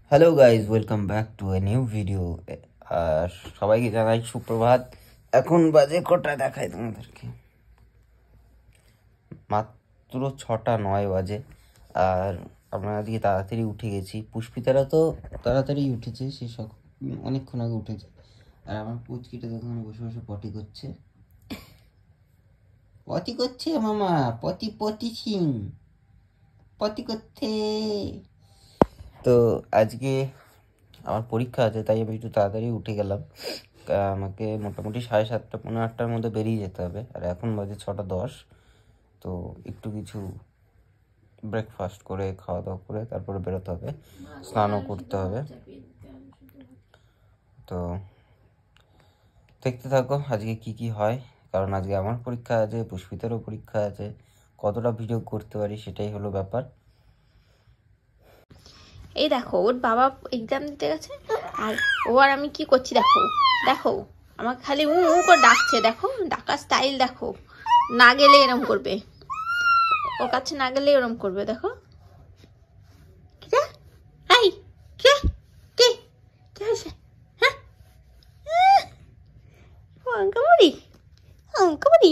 Hello guys, welcome back to a new video. আর সবাইকে জানাই সুপ্রভাত। এখন বাজে কটা দেখাই তোমাদেরকে, মাত্র 6:09 বাজে। আর আমরা আজকে তাড়াতাড়ি উঠে গেছি। পুষ্পিতারা তো তাড়াতাড়ি উঠেছে, সে সব অনেকক্ষণ আগে উঠেছে। আর আমার পুচকিটা তখন বসে বসে পটি করছে। পটি করছে মামা, পটি পটি সিং পটি করতে। তো আজকে আমার পরীক্ষা আছে, তাই আমি একটু তাড়াতাড়ি উঠে গেলাম। আমাকে মোটামুটি 7:30 পৌনে 8টার মধ্যে বেরিয়ে যেতে হবে। আর এখন বাজে 6:10। তো একটু কিছু ব্রেকফাস্ট করে খাওয়া দাওয়া করে তারপরে বেরোতে হবে, স্নানও করতে হবে। তো দেখতে থাকো আজকে কি কি হয়, কারণ আজকে আমার পরীক্ষা আছে, পুষ্পিতারও পরীক্ষা আছে। কতটা ভিডিও করতে পারি সেটাই হলো ব্যাপার। এই দেখো, ওর বাবা এক্সাম দিতে গেছে আর ও আর আমি কি করছি দেখো। দেখো আমাকে খালি উ করে ডাকছে, দেখো ডাকার স্টাইল দেখো। না গেলে এরম করবে, ওর কাছে না গেলে এরম করবে। দেখো অঙ্কবাড়ি অঙ্কবাড়ি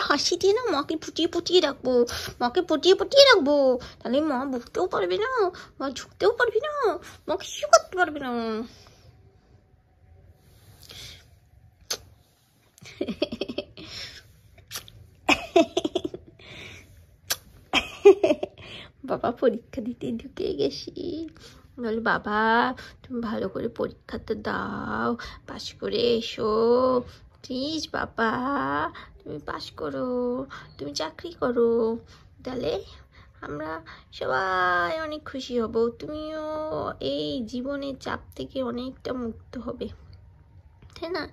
হাসি দিয়ে না মাকে ফুটিয়ে ফুটিয়ে রাখবো, মাকে ফুটিয়ে ফুটিয়ে রাখবো। তাহলে মা বুঝতেও পারবে না, মা ঝুঁকতেও পারবি না, মা কিছু করতে পারবে না। বাবা পরীক্ষা দিতে ঢুকে গেছি। বলে বাবা তুমি ভালো করে পরীক্ষাটা দাও, পাশ করে এসো প্লিজ বাবা, তুমি পাশ করো, তুমি চাকরি করো, তাহলে আমরা সবাই অনেক খুশি হব। তুমিও এই জীবনের চাপ থেকে অনেকটা মুক্ত হবে, তাই না?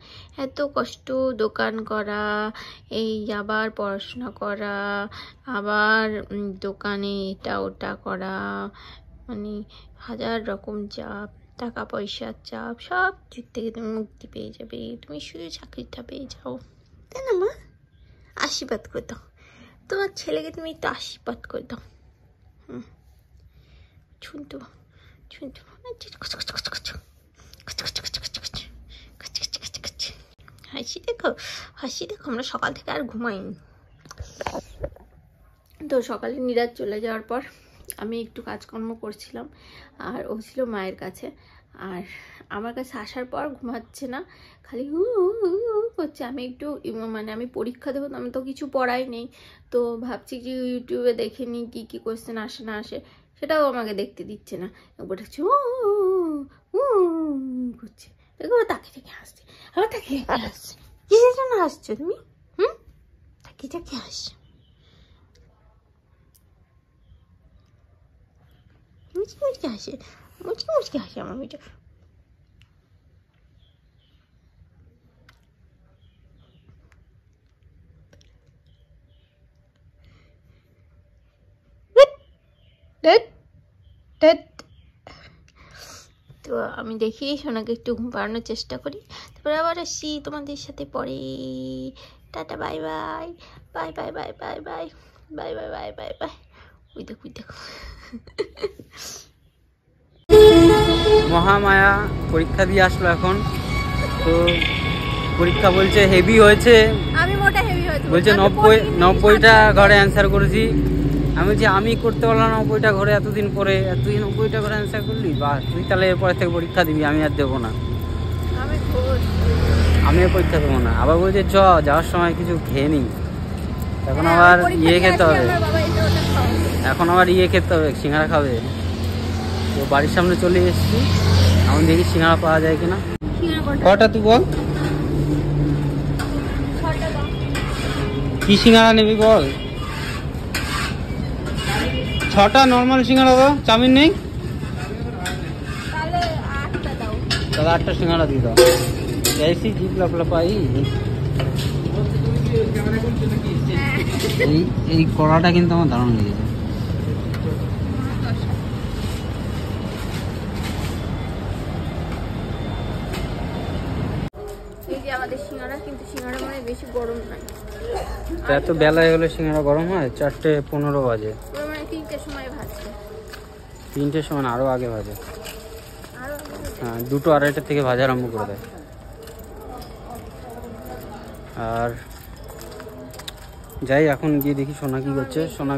এত কষ্ট দোকান করা, এই আবার পড়াশোনা করা, আবার দোকানে এটা ওটা করা, মানে হাজার রকম চাপ, টাকা পয়সার চাপ, সব দিক থেকে তুমি মুক্তি পেয়ে যাবে। তুমি শুধু চাকরিটা পেয়ে যাও, তাই না মা? আশীর্বাদ করে দাও তোমার ছেলেকে, তুমি একটু আশীর্বাদ করে দাও। শুনতো শুনতো হাসি দেখো, হাসি দেখো। আমরা সকাল থেকে আর ঘুমাইনি। তো সকালে নিরাজ চলে যাওয়ার পর আমি একটু কাজকর্ম করছিলাম, আর ও ছিল মায়ের কাছে। আর আমার কাছে আসার পর ঘুমাচ্ছে না, খালি হু করছে। আমি একটু মানে আমি পরীক্ষা দেবো, আমি তো কিছু পড়াই নেই, তো ভাবছি যে ইউটিউবে দেখে নিই কী কী কোয়েশ্চেন আসে না আসে, সেটাও আমাকে দেখতে দিচ্ছে না। একবার দেখছি করছে, দেখো তাকে দেখে হাসছে, আবার তাকে দেখে হাসছে। কিসের জন্য হাসছো তুমি? তাকে দেখে হাসছো, মুচকি মুচকি হাসে, মুচকি মুচকি হাসে আমার মেয়েটা। তো আমি দেখি সোনাকে একটু ঘুম পাড়ানোর চেষ্টা করি, তারপরে আবার আসি তোমাদের সাথে পরে। Tata, bye bye bye bye bye bye bye bye bye bye bye bye. ওই দেখো, ওই দেখো। মহামায়া পরীক্ষা দিয়ে আসলো এখন। তো পরীক্ষা বলছে হেভি হয়েছে, আমি মোটা হেভি হয়েছে বলছে 90টা ঘরে অ্যান্সার করেছি। আমি বলছি আমি করতে পারলাম 90টা ঘরে এতদিন পরে, তুই 90টা ঘরে অ্যান্সার করলি, বা তুই তাহলে এরপরে থেকে পরীক্ষা দিবি, আমি আর দেবো না, আমিও পরীক্ষা দেবো না। আবার বলছে যাওয়ার সময় কিছু খেয়ে নিই, এখন আবার ইয়ে খেতে হবে, এখন আবার ইয়ে খেতে হবে, সিঙ্গারা খাবে। তো বাড়ির সামনে চলে এসেছি, এখন দেখি সিঙ্গারা পাওয়া যায় কিনা। কটা তুই বল, কি সিঙ্গারা নিবি বল? 6টা নর্মাল সিঙ্গারা দাও, চাউমিন নেই? তাহলে 8টা সিঙ্গারা দিয়ে দাও। ऐसी जीप लपलपाई। এই কড়াটা কিন্তু আমার দারুণ লেগেছে। সিঙ্গারা, কিন্তু সিঙ্গারা মানে বেশি গরম নয়। তো এত বেলায় হলে সিঙ্গারা গরম হয়? 4:15 বাজে। ওরা মানে 3টের সময় ভাজছে। 3টের সময় না, আরো আগে ভাজে। আরো হ্যাঁ, 2টো 2:30টার থেকে ভাজা আরম্ভ করে দেয়। আর যাই, এখন গিয়ে দেখি সোনা কি করছে। সোনা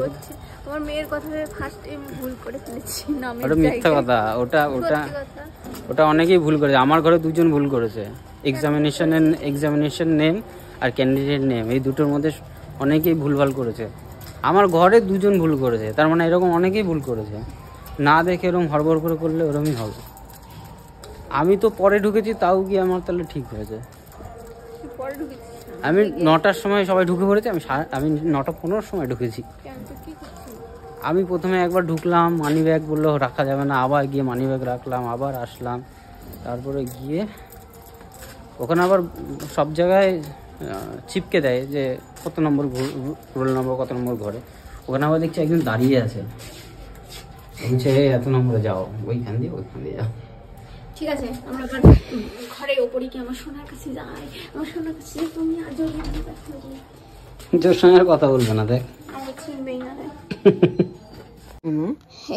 আমার মেয়ের কথা ভেবে ফার্স্ট টাইম ভুল করে ফেলেছি নামের ওটা মিথ্যা কথা। ওটা অনেকেই ভুল করেছে। আমার ঘরে 2জন ভুল করেছে। এক্সামিনেশন নেম আর ক্যান্ডিডেট নেম, এই দুটোর মধ্যে অনেকেই ভুলভাল করেছে। আমার ঘরে 2জন ভুল করেছে, তার মানে এরকম অনেকেই ভুল করেছে। না দেখে এরকম হড়বড় করে করলে ওরমই হবে। আমি তো পরে ঢুকেছি, তাও কি আমার তাহলে ঠিক হয়েছে? আমি 9টার সময় সবাই ঢুকে পড়েছে, আমি 9:15 সময় ঢুকেছি। আমি প্রথমে একবার ঢুকলাম, মানি ব্যাগ বললো রাখা যাবে না, আবার গিয়ে মানি ব্যাগ রাখলাম, আবার আসলাম। তারপরে গিয়ে ওখানে আবার সব জায়গায় চিপকে দেয় যে কত নম্বর রোল নম্বর, কত নম্বর ঘরে। ওখানে আবার দেখছি একজন দাঁড়িয়ে আছে, বলছে এত নম্বরে যাও, ওইখান দিয়ে যাও। ঠিক আছে, আমরা এবার ঘরে ওপরে কি আমার সোনার কাছে যাই। আমার সোনার কাছে তুমি আজ তোর সঙ্গে আর কথা বলবে না, দেখ আমার চিনবেই না।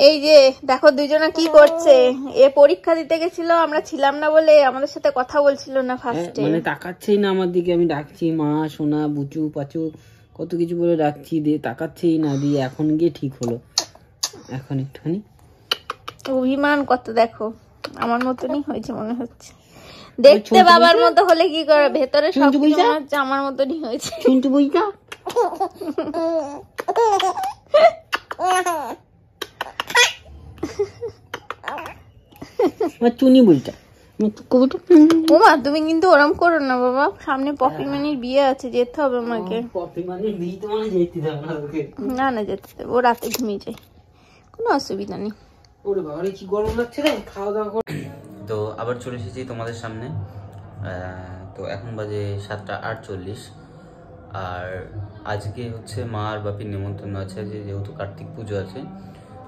এই যে দেখো দুজনে কি করছে। এ পরীক্ষা দিতে গেছিল, আমরা ছিলাম না বলে আমাদের সাথে কথা বলছিল না ফার্স্টে। মানে তাকাচ্ছেই না আমার দিকে। আমি ডাকছি মা, সোনা, বুচু, পাচু, কত কিছু বলে ডাকছি, দিয়ে তাকাচ্ছেই না। দিয়ে এখন গিয়ে ঠিক হলো, এখন একটুখানি অভিমান কত দেখো। আমার মতনই হয়েছে মনে হচ্ছে। দেখতে বাবার মতো হলে কি করে, ভেতরে সব কিছু মনে হচ্ছে আমার মতনই হয়েছে। শুনতে বইটা চুনি বইটা। ওমা তুমি কিন্তু ওরম করো না বাবা, সামনে পপি মানির বিয়ে আছে, যেতে হবে আমাকে। পপি মানির বিয়ে তো মানে যেতে হবে না ওকে? না যেতে দেবো, ও রাতে ঘুমিয়ে যায়, কোনো অসুবিধা নেই। ওরে বাবা রে, কি গরম লাগছে রে, খাওয়া দাওয়া কর। তো আবার চলে এসেছি তোমাদের সামনে। তো এখন বাজে 7:48। আর আজকে হচ্ছে মা আর বাপির নিমন্ত্রণ আছে, যেহেতু কার্তিক পুজো আছে,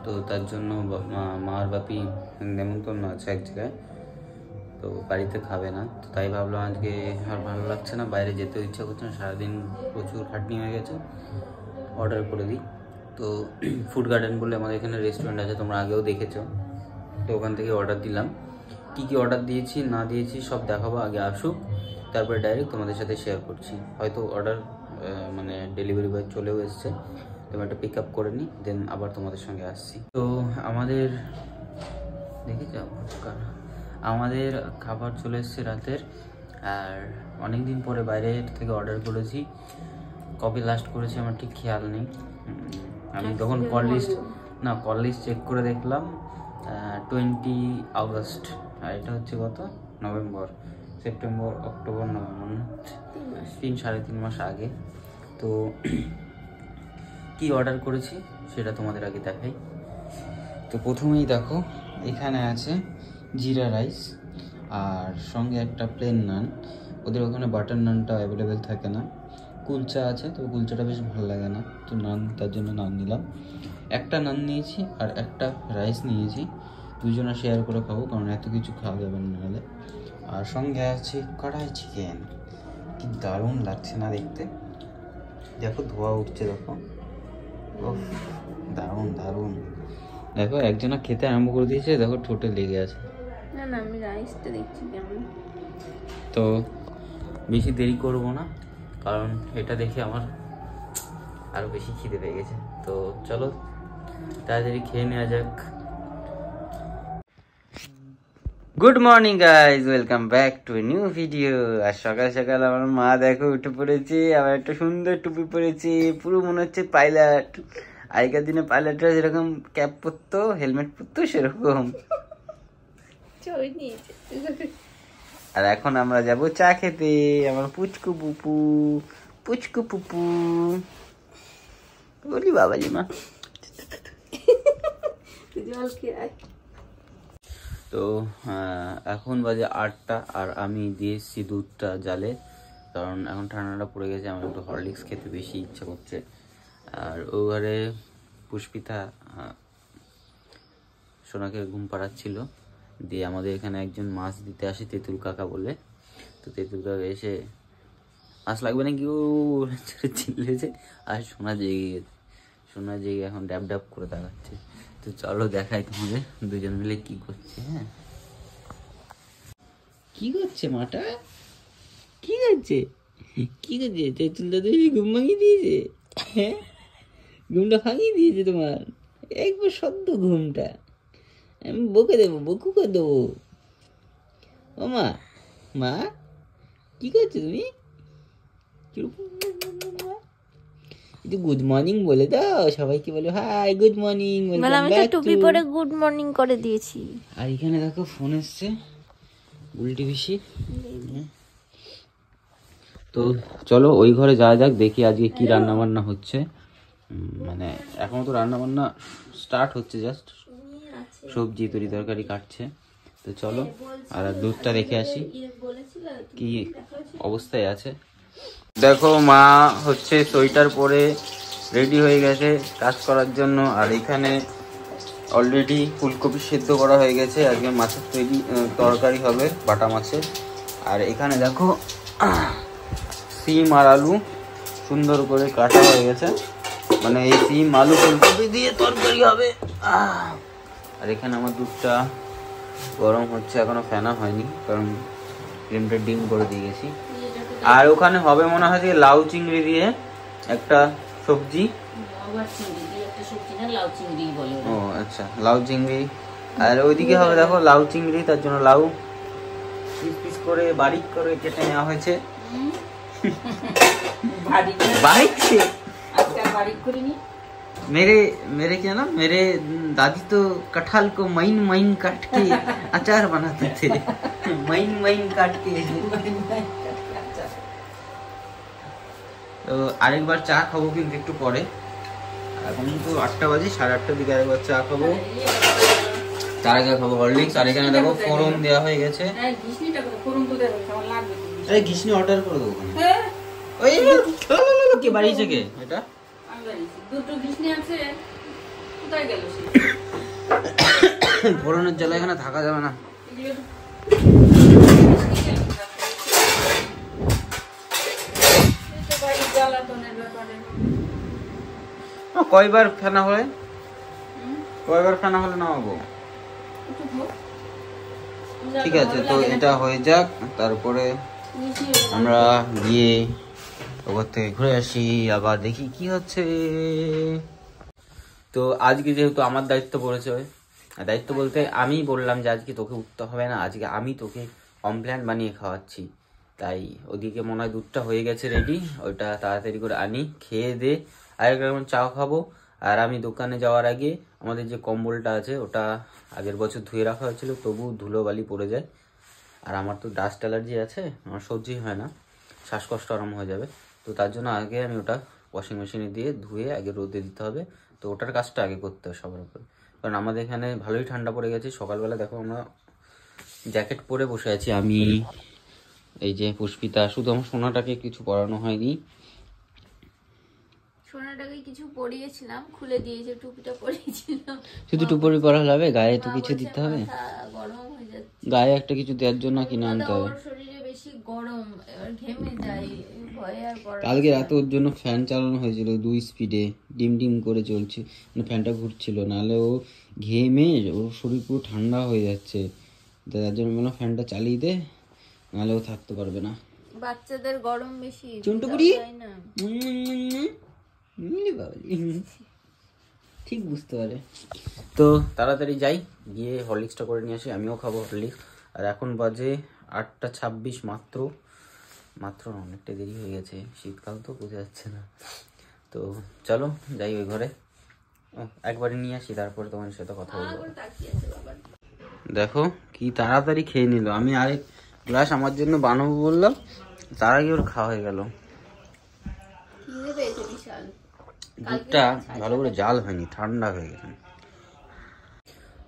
তো তার জন্য মা আর বাপি নিমন্ত্রণ আছে এক জায়গায়, তো বাড়িতে খাবে না। তো তাই ভাবলাম আজকে আর ভালো লাগছে না, বাইরে যেতেও ইচ্ছা করছে না, সারাদিন প্রচুর খাটনি হয়ে গেছে, অর্ডার করে দিই। তো ফুড গার্ডেন বলে আমাদের এখানে রেস্টুরেন্ট আছে, তোমরা আগেও দেখেছো, তো ওখান থেকে অর্ডার দিলাম। কি কি অর্ডার দিয়েছি না দিয়েছি সব দেখাবো, আগে আসুক, তারপরে ডাইরেক্ট তোমাদের সাথে শেয়ার করছি। হয়তো অর্ডার মানে ডেলিভারি বয় চলেও এসছে, তো আমি একটা পিক আপ করে নিই, দেন আবার তোমাদের সঙ্গে আসছি। তো আমাদের দেখে যাও, আমাদের খাবার চলে এসছে রাতের। আর অনেক দিন পরে বাইরে থেকে অর্ডার করেছি, কবে লাস্ট করেছি আমার ঠিক খেয়াল নেই। আমি যখন কল লিস্ট চেক করে দেখলাম 20 আগস্ট, আর এটা হচ্ছে কত নভেম্বর, সেপ্টেম্বর, অক্টোবর, নভেম্বর, 3-3.5 মাস আগে। তো কি অর্ডার করেছি সেটা তোমাদের আগে দেখাই। তো প্রথমেই দেখো, এখানে আছে জিরা রাইস, আর সঙ্গে একটা প্লেন নান। ওদের ওখানে বাটার নানটা অ্যাভেলেবেল থাকে না। কুলচা আছে, তো কুলচাটা বেশ ভালো লাগে না, তো নান, তার জন্য নান নিলাম। একটা নান নিয়েছি আর একটা রাইস নিয়েছি, দুজনে শেয়ার করে খাবো, কারণ এত কিছু খাওয়া যাবে না নাহলে। আর সঙ্গে আছে কড়াই চিকেন, কি দারুণ লাগছে না দেখতে, দেখো ধোয়া উঠছে, দেখো দারুণ দারুণ। দেখো একজনা খেতে আরম্ভ করে দিয়েছে, দেখো ঠোঁটে লেগে আছে। না আমি রাইসটা দেখছি কেমন। তো বেশি দেরি করব না, কারণ এটা দেখে আমার আরো বেশি খিদে পেয়ে গেছে। তো চলো তাড়াতাড়ি খেয়ে নেওয়া যাক। Good morning guys, welcome back to a new video. আর সকাল সকাল আমার মা দেখো উঠে পড়েছে, আবার একটা সুন্দর টুপি পরেছে, পুরো মনে হচ্ছে পাইলট। আগেকার দিনে পাইলটরা যেরকম ক্যাপ পরতো, হেলমেট পরতো, সেরকম। আর এখন আমরা যাব চা খেতে, আমার পুচকু পুপু, পুচকু পুপু বলি বাবাজি মা। তো এখন বাজে 8টা, আর আমি দিয়ে এসেছি দুধটা জালে, কারণ এখন ঠান্ডাটা পড়ে গেছে, আমার একটু হরলিক্স খেতে বেশি ইচ্ছা করছে। আর ও ঘরে পুষ্পিতা সোনাকে ঘুম পাড়াচ্ছিল, দিয়ে আমাদের এখানে একজন মাছ দিতে আসে, তেঁতুল কাকা বলে। তো তেঁতুল কাকা এসে হাঁস লাগবে নাকি ও চিল্লেছে, আর সোনা জেগে গেছে। সোনা জেগে এখন ড্যাব ড্যাব করে দেখাচ্ছে। তো চলো দেখাই তোমাদের দুজন মিলে কি করছে। হ্যাঁ, কি করছে মাটা, কি করছে, কি করছে? তেঁতুল দাদু ঘুম ভাঙিয়ে দিয়েছে। হ্যাঁ, ঘুমটা ভাঙিয়ে দিয়েছে তোমার একবার সদ্য ঘুমটা। আমি বকে দেবো, বকু করে দেবো। ও মা, মা কি করছো তুমি? একটু গুড মর্নিং বলে দাও সবাইকে, বলো হাই গুড মর্নিং। আমি তো টুপি পরে গুড মর্নিং করে দিয়েছি। আর এখানে দেখো ফোন এসছে উল্টি বেশি। তো চলো ওই ঘরে যাওয়া যাক, দেখি আজকে কি রান্না বান্না হচ্ছে। মানে এখনো তো রান্না বান্না স্টার্ট হচ্ছে, জাস্ট সবজি তরি তরকারি কাটছে। তো চলো আর দুধটা রেখে আসি কি অবস্থায় আছে। দেখো মা হচ্ছে সোয়েটার পরে রেডি হয়ে গেছে কাজ করার জন্য। আর এখানে অলরেডি ফুলকপি সেদ্ধ করা হয়ে গেছে, আজকে মাছের তরকারি হবে, বাটা মাছের। আর এখানে দেখো সিম আর আলু সুন্দর করে কাটা হয়ে গেছে, মানে এই সিম আলু ফুলকপি দিয়ে তরকারি হবে। আর এখানে আমার দুধটা গরম হচ্ছে, এখনো ফেনা হয়নি কারণ ক্রিমটা ডিম করে দিয়ে গেছি। আর ওখানে হবে মনে হয় যে লাউ চিংড়ি দিয়ে একটা সবজি। ও আচ্ছা, লাউ চিংড়ি। আর ওইদিকে হবে দেখো লাউ চিংড়ি, তার জন্য লাউ পিস পিস করে বারিক করে কেটে নেওয়া হয়েছে। मेरे क्या ना, मेरे दादी तो कटहल को महीन महीन काट के अचार बनाते थे। महीन महीन काट के। তো আরেকবার চা খাবো কিন্তু একটু পরে, এখন কিন্তু 8টা বাজে, 8:30টার দিকে আরেকবার চা খাবো। তার আগে খাবো হরলিক্স। আর এখানে দেখো ফোড়ন দেওয়া হয়ে গেছে। আরে ঘিসনি অর্ডার করে দেবো ওখানে। ওই কে বাড়িয়েছে কে এটা? ফোড়নের জ্বালা এখানে থাকা যাবে না। কয়বার ফেনা হলে, কয়বার ফেনা হলে নামাবো? ঠিক আছে, তো এটা হয়ে যাক, তারপরে আমরা গিয়ে ওপর থেকে ঘুরে আসি, আবার দেখি কি হচ্ছে। তো আজকে যেহেতু আমার দায়িত্ব পড়েছে, দায়িত্ব বলতে আমি বললাম যে আজকে তোকে উঠতে হবে না, আজকে আমি তোকে কমপ্লেন বানিয়ে খাওয়াচ্ছি। তাই ওদিকে মনে হয় দুধটা হয়ে গেছে রেডি, ওইটা তাড়াতাড়ি করে আনি, খেয়ে দে, আরেক রকম চা খাবো। আর আমি দোকানে যাওয়ার আগে আমাদের যে কম্বলটা আছে ওটা আগের বছর ধুয়ে রাখা হয়েছিল, তবু ধুলো বালি পড়ে যায়। আর আমার তো ডাস্ট অ্যালার্জি আছে, আমার সহ্যই হয় না, শ্বাসকষ্ট আরম্ভ হয়ে যাবে। তো তার জন্য আগে আমি ওটা ওয়াশিং মেশিনে দিয়ে ধুয়ে আগে রোদে দিতে হবে। তো ওটার কাজটা আগে করতে হবে সবার উপরে, কারণ আমাদের এখানে ভালোই ঠান্ডা পড়ে গেছে। সকালবেলা দেখো আমরা জ্যাকেট পরে বসে আছি, আমি এই যে পুষ্পিতা, শুধু আমার সোনাটাকে কিছু পরানো হয়নি, সোনাটাকে কিছু পরিয়েছিলাম, খুলে দিয়েছে, টুপিটা পরিয়েছিলাম। শুধু টুপি পরা হবে, গায়ে তো কিছু দিতে হবে, গরম হয়ে যাচ্ছে, গায়ে একটা কিছু দেওয়ার জন্য কিনে আনতে হবে। শরীরে বেশি গরম, এবার ঘেমে যায়, ভয়ে আর পড়া। কালকে রাতে ওর জন্য ফ্যান চালানো হয়েছিল 2 স্পিডে, ডিম ডিম করে চলছে, মানে ফ্যানটা ঘুরছিল, নাহলে ও ঘেমে ওর শরীর পুরো ঠান্ডা হয়ে যাচ্ছে। তার জন্য বললাম ফ্যানটা চালিয়ে দে, নাহলে ও থাকতে পারবে না। বাচ্চাদের গরম বেশি, চুনটুপুরি ঠিক বুঝতে পারে। তো তাড়াতাড়ি যাই, গিয়ে হরলিক্সটা করে নিয়ে আসি, আমিও খাবো হরলিক্স। আর এখন বাজে 8:26 মাত্র, অনেকটা দেরি হয়ে গেছে, শীতকাল তো বোঝা যাচ্ছে না। তো চলো যাই ওই ঘরে, একবারে নিয়ে আসি, তারপরে তোমার সাথে কথা বলবো। দেখো কি তাড়াতাড়ি খেয়ে নিল, আমি আরেক গ্লাস আমার জন্য বানাবো বললাম, তার আগে ওর খাওয়া হয়ে গেল। দুধটা ভালো করে জাল হয়নি, ঠান্ডা হয়ে গেছে।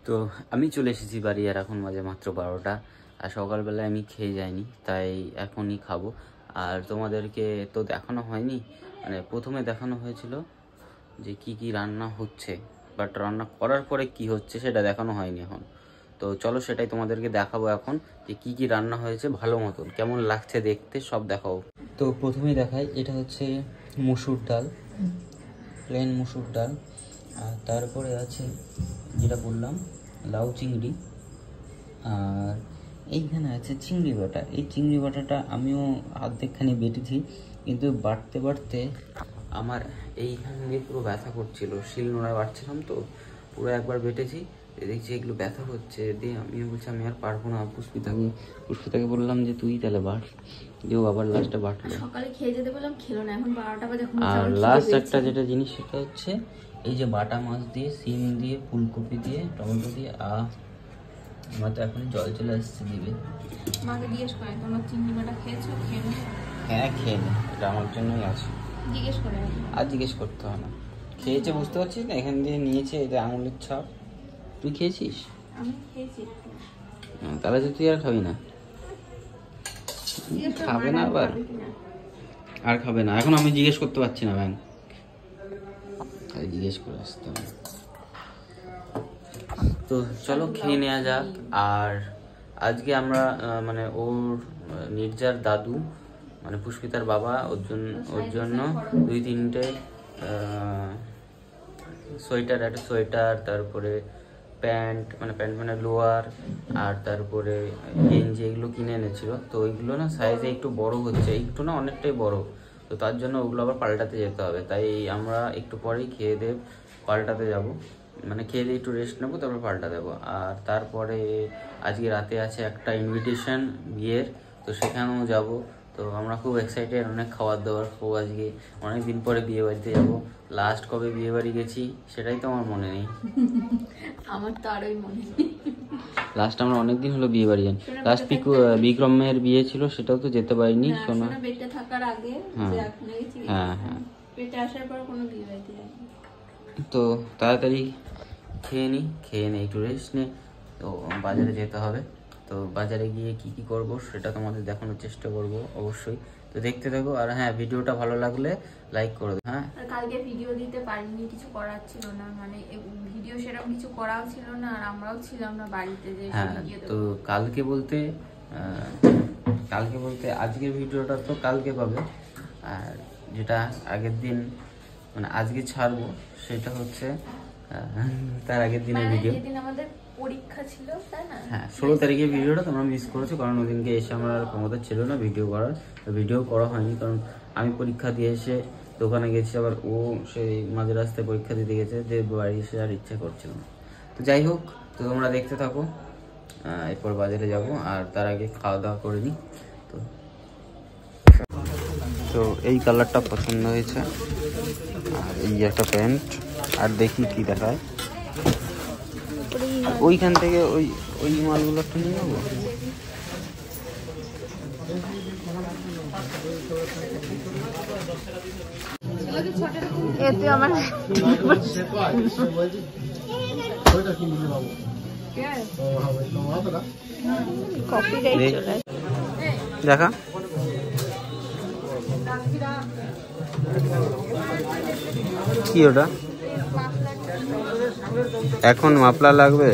তো আমি চলে এসেছি বাড়ি, আর এখন বাজে মাত্র 12টা। আর সকালবেলায় আমি খেয়ে যাইনি, তাই এখনই খাবো। আর তোমাদেরকে তো দেখানো হয়নি, মানে প্রথমে দেখানো হয়েছিল যে কি কি রান্না হচ্ছে, বাট রান্না করার পরে কি হচ্ছে সেটা দেখানো হয়নি এখন। তো চলো সেটাই তোমাদেরকে দেখাবো এখন, যে কি কি রান্না হয়েছে, ভালো মতন কেমন লাগছে দেখতে সব দেখাবো। তো প্রথমেই দেখাই, এটা হচ্ছে মুসুর ডাল, প্লেন মুসুর ডাল। আর তারপরে আছে যেটা বললাম লাউ চিংড়ি, আর এইখানে আছে চিংড়ি বাটা। এই চিংড়ি বাটাটা আমিও অর্ধেকখানি বেটেছি, কিন্তু বাটতে বাটতে আমার এইখান দিয়ে পুরো ব্যথা করছিল, শিলনোড়ায় বাটছিলাম তো, পুরো একবার বেটেছি, দেখছি এগুলো ব্যথা করছে, দিয়ে আমিও বলছি আমি আর পারবো না। পুষ্পিতাকে বললাম যে তুই তাহলে বাট, দিয়েও আবার লাস্টে বাটলো। সকালে খেয়ে যেতে বললাম, খেলো না, এখন 12টা বাজে। আর লাস্ট একটা যেটা জিনিস সেটা হচ্ছে এই যে বাটা মাছ দিয়ে, সিম দিয়ে, ফুলকপি দিয়ে, টমেটো দিয়ে, আমার তো এখন জল চলে আসছে দিবে। মাকে জিজ্ঞেস করে তোমার চিংড়ি বাটা খেয়েছো? খেয়ে নে। হ্যাঁ খেয়ে নে, এটা আমার জন্যই আছে। জিজ্ঞেস করে আর জিজ্ঞেস করতে হয় না, খেয়েছে বুঝতে পারছিস না, এখান দিয়ে নিয়েছে, এটা আঙুলের ছাপ। তুই খেয়েছিস? আমি খেয়েছি। তাহলে তো তুই আর খাবি না। খাবে না আবার, আর খাবে না। এখন আমি জিজ্ঞেস করতে পারছি না ব্যাং, তাই জিজ্ঞেস করে আসতে হবে। তো চলো খেয়ে নেওয়া যাক। আর আজকে আমরা মানে ওর নির্জার দাদু মানে পুষ্পিতার বাবা ওর জন্য 2-3টে সোয়েটার, একটা সোয়েটার, তারপরে প্যান্ট মানে লোয়ার, আর তারপরে গেঞ্জি, এগুলো কিনে এনেছিল। তো ওইগুলো না সাইজে একটু বড় হচ্ছে, একটু না অনেকটাই বড়, তো তার জন্য ওগুলো আবার পাল্টাতে যেতে হবে। তাই আমরা একটু পরেই খেয়ে দিয়ে পাল্টাতে যাব, মানে খেয়ে দিয়ে একটু রেস্ট নেবো, তারপর পাল্টা দেবো। আর তারপরে আজকে রাতে আছে একটা ইনভিটেশন বিয়ের, তো সেখানেও যাব। তো আমরা খুব এক্সাইটেড, অনেক খাবার দাবার খুব, আজকে অনেক দিন পরে বিয়ে বাড়িতে যাবো। লাস্ট কবে বিয়ে বাড়ি গেছি সেটাই তো আমার মনে নেই। আমার তো আরোই মনে নেই। লাস্ট আমরা অনেকদিন হলো বিয়ে বাড়ি যাই। লাস্ট বিক্রমের বিয়ে ছিল, সেটাও তো যেতে পারিনি। সোনা পেটে থাকার আগে, হ্যাঁ হ্যাঁ, পেটে আসার পর কোনো বিয়ে বাড়িতে যাইনি। তো তাড়াতাড়ি খেয়ে নে একটু রেস্ট নে। তো বাজারে যেতে হবে, তো বাজারে গিয়ে কি কি করব সেটা তোমাদের দেখানোর চেষ্টা করব অবশ্যই। তো দেখতে থাকো। আর হ্যাঁ, ভিডিওটা ভালো লাগলে লাইক করে দাও। হ্যাঁ, আর কালকে ভিডিও দিতে পারিনি, কিছু করার ছিল না, মানে ভিডিও সেরকম কিছু করাও ছিল না, আর আমরাও ছিলাম না বাড়িতে যে হ্যাঁ। তো কালকে বলতে আজকের ভিডিওটা তো কালকে পাবে, আর যেটা আগের দিন মানে আজকে ছাড়বো সেটা হচ্ছে তার আগের দিনের ভিডিও। যেদিন আমাদের পরীক্ষা ছিল, তাই না? হ্যাঁ, 16 তারিখের ভিডিওটা তোমরা মিস করেছো, কারণ ওদিনকে এসে আমার ক্ষমতা ছিল না ভিডিও করার, ভিডিও করা হয়নি। কারণ আমি পরীক্ষা দিয়ে এসে দোকানে গেছি, আবার ও সেই মাঝে রাস্তায় পরীক্ষা দিতে গেছে, যে বাড়ি এসে আর ইচ্ছা করছিল না। তো যাই হোক, তো তোমরা দেখতে থাকো। এরপর বাজারে যাব, আর তার আগে খাওয়া দাওয়া করে নিই। তো এই কালারটা পছন্দ হয়েছে, আর এই একটা প্যান্ট, আর দেখি কি দেখায়। ওইখান থেকে ওই মালগুলো একটু নিয়ে নেবো। দেখা কি ওটা, এখন মাফলার লাগবে?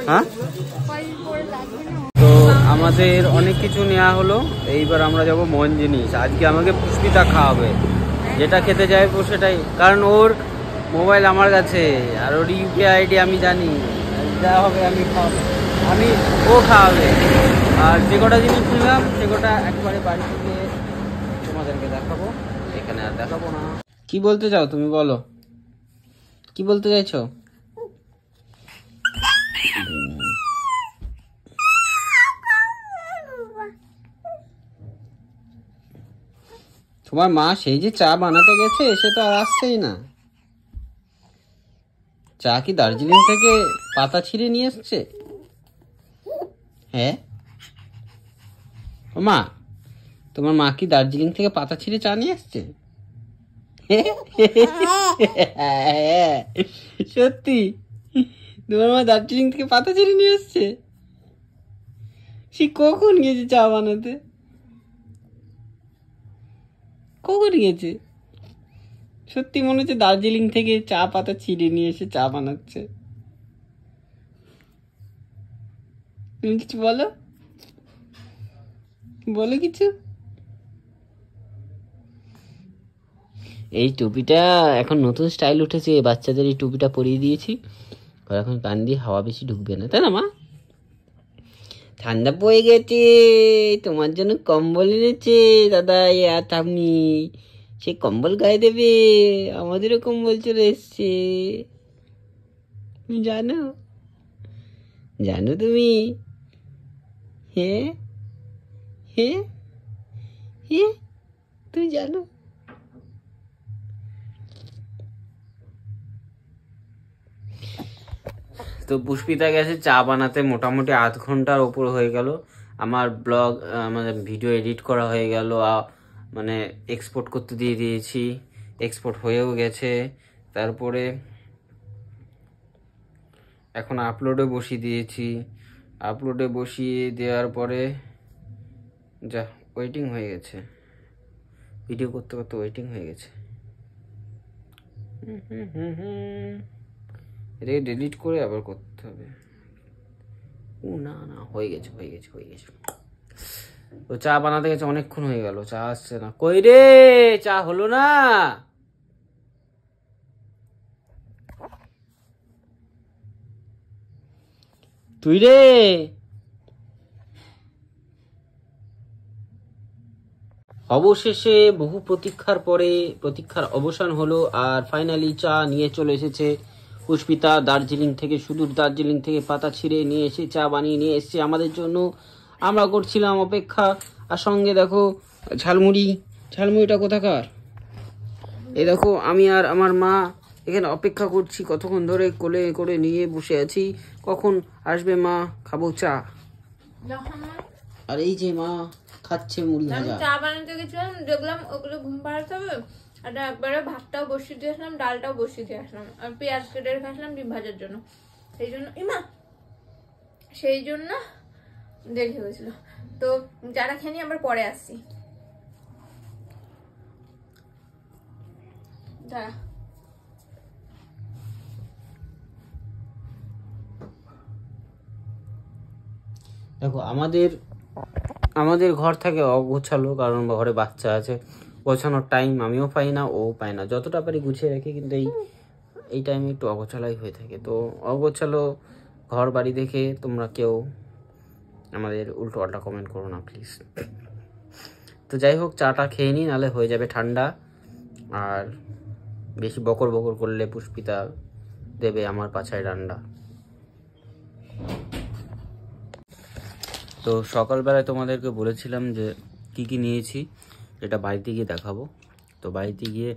হ্যাঁ, তো আমাদের অনেক কিছু নেওয়া হলো, এইবার আমরা যাব মন জিনিস। আজকে আমাকে পুষ্পিতা খাওয়াবে, যেটা খেতে চাইবো সেটাই, কারণ ওর মোবাইল আমার কাছে, আর ওর ইউপিআই আইডি আমি জানি, যা হবে ও খাওয়াবে। আর যে কটা জিনিস নিলাম সে কটা একবারে বাড়ি থেকে তোমাদেরকে দেখাবো, এখানে আর দেখাবো না। কি বলতে চাও তুমি, বলো কি বলতে চাইছো? তোমার মা সেই যে চা বানাতে গেছে, সে তো আর আসছেই না। চা কি দার্জিলিং থেকে পাতা ছিঁড়ে নিয়ে এসছে? হ্যাঁ ও মা, তোমার মা কি দার্জিলিং থেকে পাতা ছিঁড়ে চা নিয়ে এসছে? সত্যি তোমার মা দার্জিলিং থেকে পাতা ছিঁড়ে নিয়ে এসছে? সে কখন গেছে চা বানাতে? কখন গেছে? সত্যি মনে হচ্ছে দার্জিলিং থেকে চা পাতা ছিঁড়ে নিয়ে এসে চা বানাচ্ছে। তুমি কিছু বলো, বলে কিছু। এই টুপিটা এখন নতুন স্টাইল উঠেছে, বাচ্চাদের এই টুপিটা পরিয়ে দিয়েছি, আর এখন কান দিয়ে হাওয়া বেশি ঢুকবে না, তাই না মা? ঠান্ডা পড়ে গেছে, তোমার জন্য কম্বল এনেছে দাদা আর ঠাম্মি, সে কম্বল গায়ে দেবে, আমাদেরও কম্বল চলে এসছে, জানো জানো তুমি? হ্যাঁ হ্যাঁ হ্যাঁ, তুমি জানো? তো পুষ্পিতা গেছে চা বানাতে, মোটামুটি আধ ঘন্টার ওপর হয়ে গেল। আমার ব্লগ মানে ভিডিও এডিট করা হয়ে গেল, মানে এক্সপোর্ট করতে দিয়ে দিয়েছি, এক্সপোর্ট হয়েও গেছে। তারপরে এখন আপলোডে বসিয়ে দিয়েছি, আপলোডে বসিয়ে দেওয়ার পরে যা ওয়েটিং হয়ে গেছে, ভিডিও করতে করতে ওয়েটিং হয়ে গেছে। এটাকে ডিলিট করে আবার করতে হবে। ও না না, হয়ে গেছে হয়ে গেছে হয়ে গেছে। তো চা বানাতে গেছে, অনেকক্ষণ হয়ে গেল, চা আসছে না। কই রে, চা হলো না? তুই রে, অবশেষে বহু প্রতীক্ষার পরে প্রতীক্ষার অবসান হলো, আর ফাইনালি চা নিয়ে চলে এসেছে পুষ্পিতা। দার্জিলিং থেকে, সুদূর দার্জিলিং থেকে পাতা ছিঁড়ে নিয়ে এসে চা বানিয়ে নিয়ে এসেছে আমাদের জন্য। আমরা করছিলাম অপেক্ষা, আর সঙ্গে দেখো ঝালমুড়ি। ঝালমুড়িটা কোথাকার? এই দেখো আমি আর আমার মা এখানে অপেক্ষা করছি, কতক্ষণ ধরে কোলে করে নিয়ে বসে আছি, কখন আসবে মা, খাবো চা। আর এই যে মা খাচ্ছে মুড়ি ভাজা। চা বানাতে গেছিলাম, দেখলাম ওগুলো ঘুম পাড়াতে হবে, আর একবারে ভাতটাও বসিয়ে দিয়ে আসলাম, ডালটাও বসিয়ে দিয়ে আসলাম, আর পেঁয়াজ কেটে রেখে আসলাম ডিম ভাজার জন্য। সেই জন্য দেরি হয়েছিল। তো যারা খেয়ে নি, আবার পরে আসছি। দাঁড়া, দেখো আমাদের ঘর থাকে অগোছালো, কারণ ঘরে বাচ্চা আছে, গোছানোর টাইম আমিও পাই না, ও পায় না। যতটা পারি গুছিয়ে রাখি, কিন্তু এই টাইমে একটু অগোছালাই হয়ে থাকে। তো অগোছালো ঘর বাড়ি দেখে তোমরা কেউ আমাদের উল্টো পাল্টা কমেন্ট করো না প্লিজ। তো যাই হোক, চাটা খেয়ে নিই, নাহলে হয়ে যাবে ঠান্ডা, আর বেশি বকর বকর করলে পুষ্পিতা দেবে আমার পাছায় ডান্ডা। তো সকালবেলায় তোমাদেরকে বলেছিলাম যে কি কি নিয়েছি, এটা বাড়িতে গিয়ে দেখাবো। তো বাড়িতে গিয়ে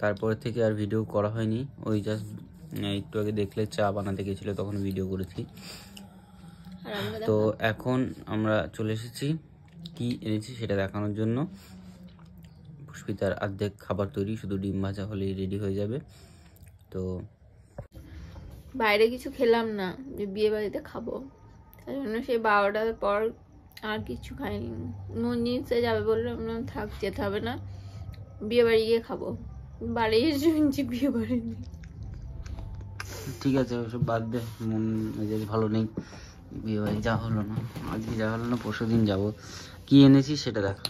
তারপরে থেকে আর ভিডিও করা হয়নি, ওই জাস্ট একটু আগে দেখলে চা বানাতে গেছিলো, তখন ভিডিও করেছি। তো এখন আমরা চলে এসেছি কি এনেছি সেটা দেখানোর জন্য। পুষ্পিতার অর্ধেক খাবার তৈরি, শুধু ডিম ভাজা হলেই রেডি হয়ে যাবে। তো বাইরে কিছু খেলাম না, যে বিয়ে বাড়িতে খাবো, তাই জন্য সেই 12টার পর আর কিছু খাইনি। মন্দিরে যাবে বললাম, থাক, যেতে হবে না, বিয়ে বাড়ি গিয়ে খাবো। বাড়ি এসে শুনছি বিয়ে বাড়ি নেই। ঠিক আছে, ওসব বাদ দে, মন মেজাজ ভালো নেই, বিয়ে বাড়ি যা হলো না, আজকে যা হলো না পরশু দিন যাবো। কি এনেছি সেটা দেখো।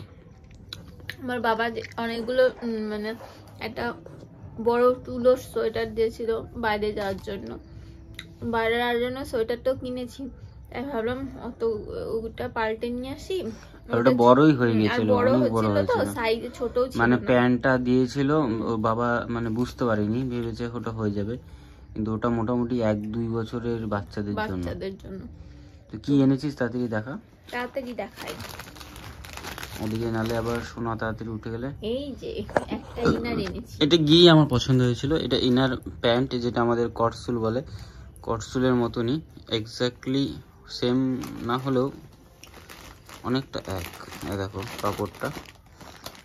আমার বাবা অনেকগুলো মানে একটা বড় তুলোর সোয়েটার দিয়েছিল বাইরে যাওয়ার জন্য, বাইরে যাওয়ার জন্য সোয়েটারটাও কিনেছি, তাই ভাবলাম অত ওটা পাল্টে নিয়ে আসি। ওটা বড়ই হয়ে গেছিল, অনেক বড় তো হয়েছিল, সাইজে ছোটও ছিল, মানে প্যান্টটা দিয়েছিল ওর বাবা, মানে বুঝতে পারিনি, ভেবেছে ওটা হয়ে যাবে, কিন্তু ওটা মোটামুটি 1-2 বছরের বাচ্চাদের জন্য। তো কি এনেছিস তাড়াতাড়ি দেখা, তাড়াতাড়ি দেখাই, ওদিকে নালে আবার শোনা তাড়াতাড়ি উঠে গেলে। এই যে একটা ইনার এনেছি, এটা গিয়ে আমার পছন্দ হয়েছিল, এটা ইনার প্যান্ট, যেটা আমাদের কটসুল বলে, কটসুলের মতনই, এক্স্যাক্টলি সেম না হলেও অনেকটা এক। দেখো কাপড়টা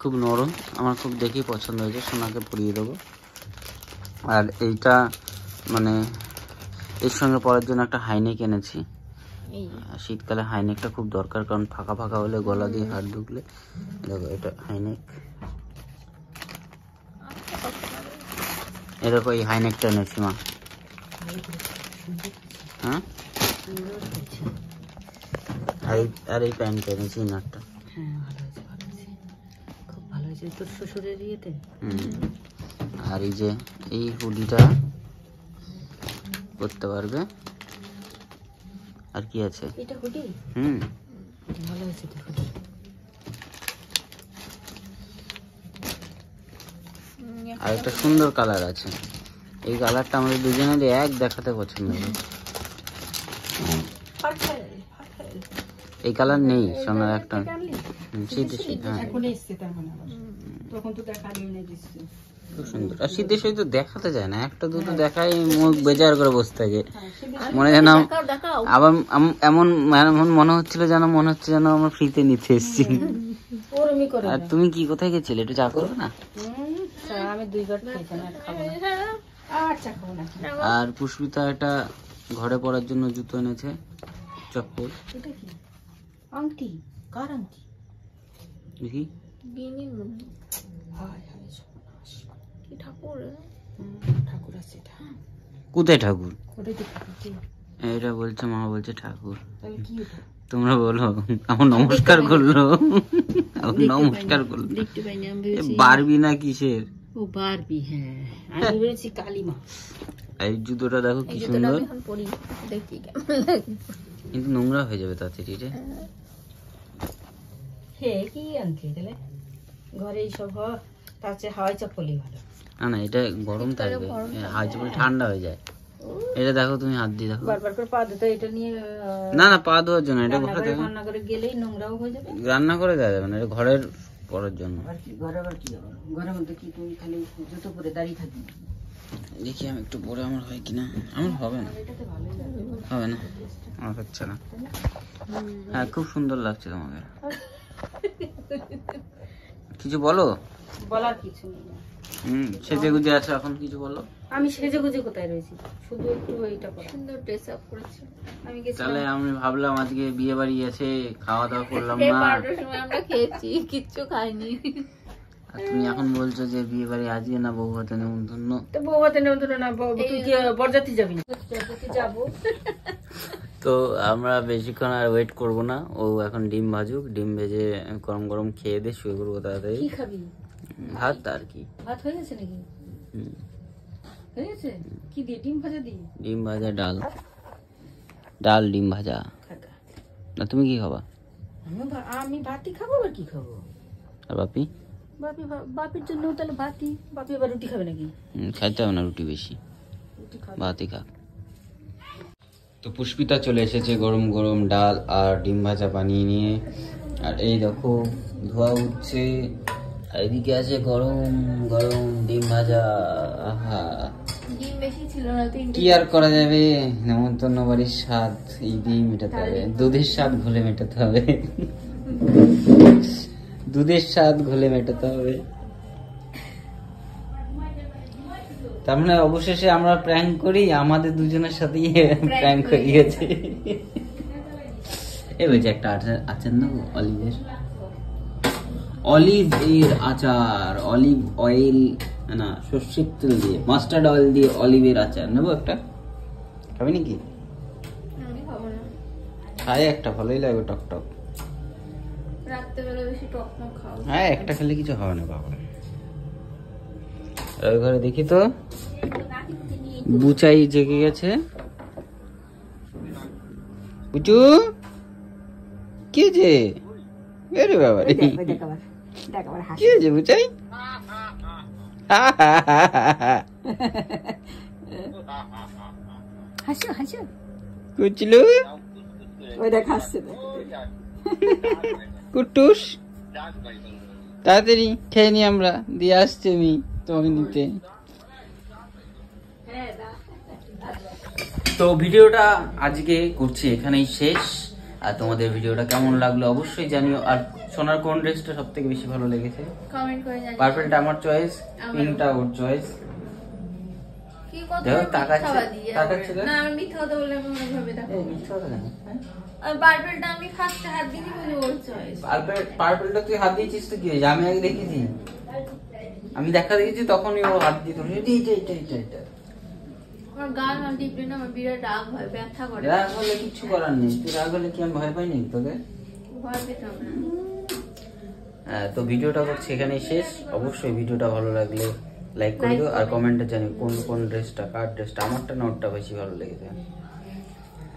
খুব নরম, আমার খুব দেখেই পছন্দ হয়েছে, সোনাকে পরিয়ে দেবো। আর এইটা মানে এর সঙ্গে পরার জন্য একটা হাইনেক এনেছি, শীতকালে হাইনেকটা খুব দরকার, কারণ ফাঁকা ফাঁকা হলে গলা দিয়ে হাত ঢুকলে। দেখো এটা হাইনেক, এরকম এই হাইনেকটা এনেছি মা। হ্যাঁ আর এই প্যান্টটা এনেছি ইনারটা। হ্যাঁ ভালো হয়েছে, ভালো হয়েছে, খুব ভালো হয়েছে তোর শ্বশুরের ইয়েতে। আর এই যে এই হুডিটা করতে পারবে। আর কি আছে? এটা হুডি। ভালো হয়েছে তোর হুডি। আর একটা সুন্দর কালার আছে, এই কালারটা আমাদের দুজনের এক দেখাতে পছন্দ হবে। এই কালার নেই সোনার একটা। শীতের শীত, হ্যাঁ এখন এসছে তার মানে আবার, তখন তো দেখালি না দিচ্ছে। খুব সুন্দর। আর শীতের সহিত দেখাতে যায় না, একটা দুটো দেখাই মুখ বেজার করে বসে থাকে। মনে যেন আবার এমন এমন মনে হচ্ছিল যেন আমরা ফ্রিতে নিতে এসেছি। আর তুমি কি কোথায় গেছিলে? একটু চা করবে না? আমি 2 বার খেয়েছি না, খাবো না। আচ্ছা খাবো না। আর পুষ্পিতা একটা ঘরে পরার জন্য জুতো এনেছে, চপ্পল। এটা কি আংটি? কার আংটি? দেখি কি ঠাকুর? ঠাকুর আছে এটা। কোথায় ঠাকুর? ওটাই তো ঠাকুর। কি এটা বলছে মা, বলছে ঠাকুর। তাহলে কি এটা? তোমরা বলো। আমার নমস্কার করলো, আমার নমস্কার করলো। দেখতে পাইনি আমি। বারবি না কিসের? ও বারবি, হ্যাঁ আমি ভেবেছি কালিমা। এই জুতোটা দেখো কি সুন্দর, এখন পরি দেখি কেমন লাগে। কিন্তু নোংরা হয়ে যাবে তাড়াতাড়ি রে। হে কি আনলি তাহলে? ঘরে এইসব তার চেয়ে হাওয়াই চপ্পলই ভালো। না এটা গরম থাকবে, হাওয়াই চপ্পল ঠান্ডা হয়ে যায়। এটা দেখো তুমি হাত দিয়ে দেখো। বারবার করে পা ধুতে, এটা নিয়ে না পা ধোয়ার জন্য, এটা ঘরে দেবে। রান্না করে গেলেই নোংরাও হয়ে যাবে। রান্না করে দেওয়া যাবে না, এটা ঘরের পরার জন্য। আর কি ঘরে আবার কি হবে? ঘরের মধ্যে কি তুমি খালি জুতো পরে দাঁড়িয়ে থাকবে? দেখি আমি একটু পরে আমার হয় কিনা। আমার হবে না, এটাতে ভালোই লাগে। হবে না, আমার হচ্ছে না। হ্যাঁ খুব সুন্দর লাগছে তোমাকে। কিছু বলো। বলার কিছু নেই। সেজে গুজে আছে এখন, কিছু বলো। আমি সেজে গুজে কোথায় রয়েছি? শুধু একটু এইটা করা। সুন্দর ড্রেস আপ করেছে। আমি গেছি তাহলে আমি ভাবলাম আজকে বিয়ে বাড়ি আছে, খাওয়া দাওয়া করলাম না। 12টার সময় আমরা খেয়েছি, কিচ্ছু খাইনি। আর তুমি এখন বলছো যে বিয়ে বাড়ি আজকে না, বউ হাতে নেমন্তন্ন। তো বউ হাতে নেমন্তন্ন না, তুই কি বরযাত্রী যাবি? বরযাত্রী যাবো। তো আমরা বেশিক্ষণ আর ওয়েট করব না, ও এখন ডিম ভাজুক, ডিম ভেজে গরম গরম খেয়ে দিয়ে শুয়ে পড়বো তাড়াতাড়ি। কি খাবি? ভাত আর কি। ভাত হয়ে গেছে নাকি? হয়ে গেছে। কি দিয়ে? ডিম ভাজা দিয়ে? ডিম ভাজা, ডাল, ডাল ডিম ভাজা। না তুমি কি খাবা? আমি ভাতই খাবো। আর কি খাবো? আর বাপি? বাপির জন্য তাহলে ভাতই। বাপি আবার রুটি খাবে নাকি? খাইতে হবে না রুটি, বেশি রুটি খাবে। ভাতই খা। তো পুষ্পিতা চলে এসেছে গরম গরম ডাল আর ডিম ভাজা বানিয়ে নিয়ে। আর এই দেখো ধোয়া উঠছে, আর এদিকে আছে গরম গরম ডিম ভাজা। আহা, ডিম বেশি ছিল না, কি আর করা যাবে, নেমন্তন্ন বাড়ির স্বাদ এই দিয়ে মেটাতে হবে। দুধের স্বাদ ঘোলে মেটাতে হবে, দুধের স্বাদ ঘোলে মেটাতে হবে। তার মানে অবশেষে আমরা প্র্যাঙ্ক করি, আমাদের দুজনের সাথেই প্র্যাঙ্ক হয়ে গেছে। এই বলছে একটা আচার না অলিভের, অলিভ এর আচার, অলিভ অয়েল না সর্ষের তেল দিয়ে, মাস্টার্ড অয়েল দিয়ে অলিভের আচার নেবো একটা। খাবি নাকি? আমি খাবো না। খাই একটা, ভালোই লাগবে টক টক। রাত্রেবেলা বেশি টক না খাও। হ্যাঁ একটা খেলে কিছু হবে না বাবা। ওই ঘরে দেখি তো বুচাই জেগে গেছে। বুচু কি যে আরে বাবা রে, কি হয়েছে বুচাই? হাসো হাসো কুচলু, ওই দেখ হাসছে। কুটুস তাড়াতাড়ি খেয়ে নি, আমরা দিয়ে আসছি আমি তোমাকে নিতে। তো ভিডিওটা আজকে করছি এখানেই শেষ। আর তোমাদের ভিডিওটা কেমন লাগলো অবশ্যই জানিও। আর সোনার কোন ড্রেসটা সব থেকে বেশি ভালো লেগেছে কমেন্ট করে জানিও। পার্পলটা আমার চয়েস, পিঙ্কটা ওর চয়েস। কি কথা দেখো মিথ্যা তাকাচ্ছে, বাদী আবার। তাকাচ্ছে না আমি মিথ্যা কথা বললে আমি মনে ভাবে দেখো। এই মিথ্যা কথা কেন? হ্যাঁ? আর বারবেলটা আমি ফার্স্টে হাত দিইনি বলে ওর চয়েস। পার্পলটা তুই হাত দিয়েছিস তো কি হয়েছে? আমি আগে দেখেছি, আমি দেখা দেখেছি তখনই ও হাত দিত। এটা এটা এটা এটা এটা আমার গা না টিপলে না আমার বিরাট রাগ হয়, ব্যথা করে। রাগ হলে কিছু করার নেই, তুই রাগ হলে কি আমি ভয় পাই নাকি তোকে? ভয় পেতাম না। তো ভিডিওটা হচ্ছে এখানেই শেষ। অবশ্যই ভিডিওটা ভালো লাগলে লাইক করে দিও আর কমেন্টে জানিও কোন কোন ড্রেসটা, কার ড্রেসটা, আমারটা না ওরটা বেশি ভালো লেগেছে।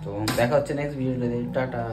তো দেখা হচ্ছে নেক্সট ভিডিওতে, টাটা।